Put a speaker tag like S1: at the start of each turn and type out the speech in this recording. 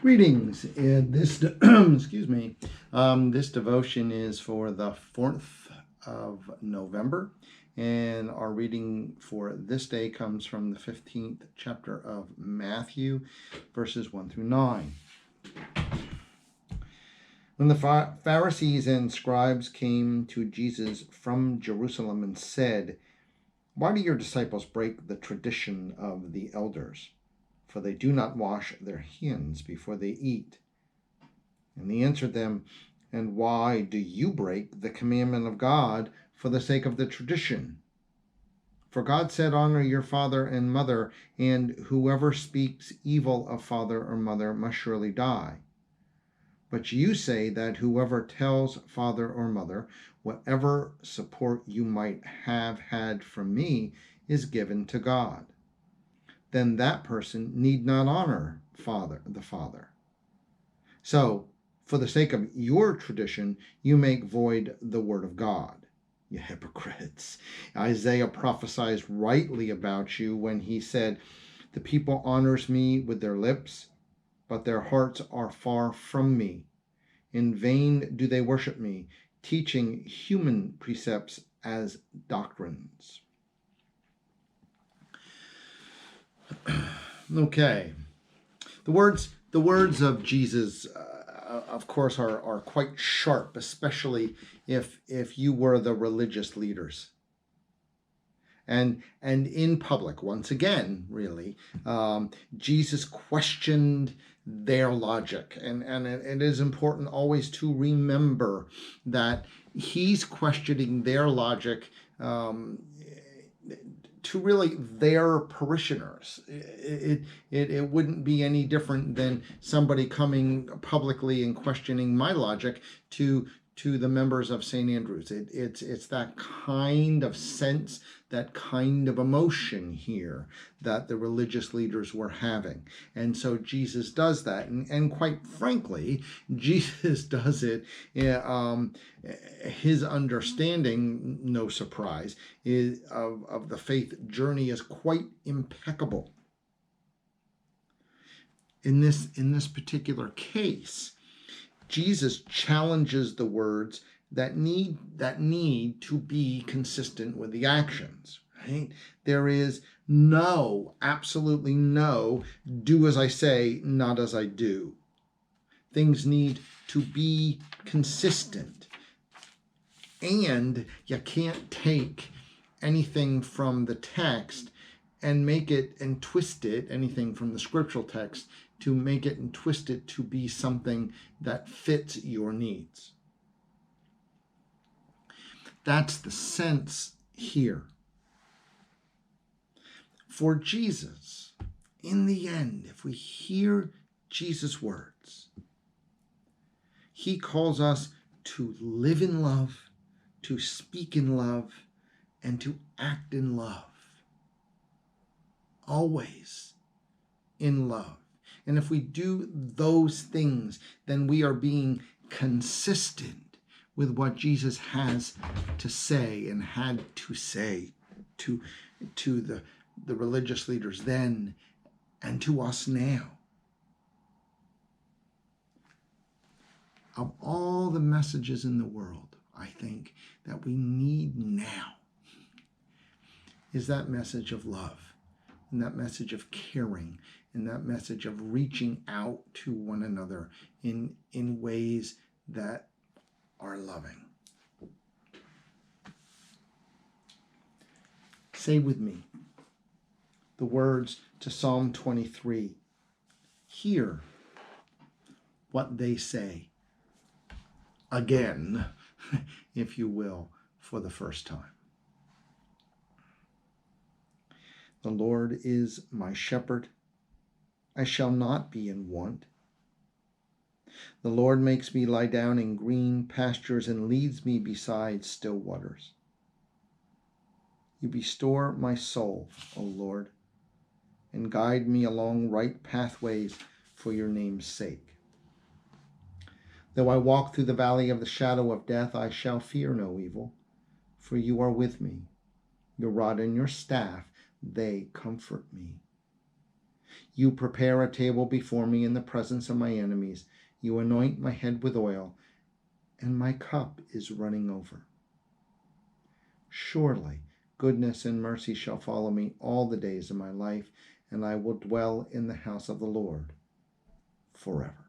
S1: Greetings. This excuse me. This devotion is for the 4th of November, and our reading for this day comes from the 15th chapter of Matthew, verses 1 through 9. When the Pharisees and scribes came to Jesus from Jerusalem and said, "Why do your disciples break the tradition of the elders? For they do not wash their hands before they eat." And he answered them, "And why do you break the commandment of God for the sake of the tradition? For God said, 'Honor your father and mother,' and whoever speaks evil of father or mother must surely die. But you say that whoever tells father or mother, 'Whatever support you might have had from me is given to God,' then that person need not honor the father. So, for the sake of your tradition, you make void the word of God. You hypocrites. Isaiah prophesies rightly about you when he said, 'The people honors me with their lips, but their hearts are far from me. In vain do they worship me, teaching human precepts as doctrines.'" Okay. The words of Jesus, of course, are quite sharp, especially if you were the religious leaders. And in public, once again, really, Jesus questioned their logic. And it is important always to remember that he's questioning their logic to really their parishioners. It wouldn't be any different than somebody coming publicly and questioning my logic to the members of St. Andrews. It's that kind of sense, that kind of emotion here that the religious leaders were having. And so Jesus does that. And quite frankly, Jesus does it. His understanding, no surprise, of the faith journey is quite impeccable. In this particular case, Jesus challenges the words that need to be consistent with the actions. Right? There is absolutely no do as I say, not as I do. Things need to be consistent. And you can't take anything from the text and make it and twist it, anything from the scriptural text, to make it and twist it to be something that fits your needs. That's the sense here. For Jesus, in the end, if we hear Jesus' words, he calls us to live in love, to speak in love, and to act in love. Always in love. And if we do those things, then we are being consistent with what Jesus has to say and had to say to the religious leaders then and to us now. Of all the messages in the world, I think that we need now is that message of love, and that message of caring, and that message of reaching out to one another in ways that are loving. Say with me the words to Psalm 23. Hear what they say again, if you will, for the first time. The Lord is my shepherd. I shall not be in want. The Lord makes me lie down in green pastures and leads me beside still waters. You restore my soul, O Lord, and guide me along right pathways for your name's sake. Though I walk through the valley of the shadow of death, I shall fear no evil, for you are with me. Your rod and your staff, they comfort me. You prepare a table before me in the presence of my enemies. You anoint my head with oil, and my cup is running over. Surely goodness and mercy shall follow me all the days of my life, and I will dwell in the house of the Lord forever.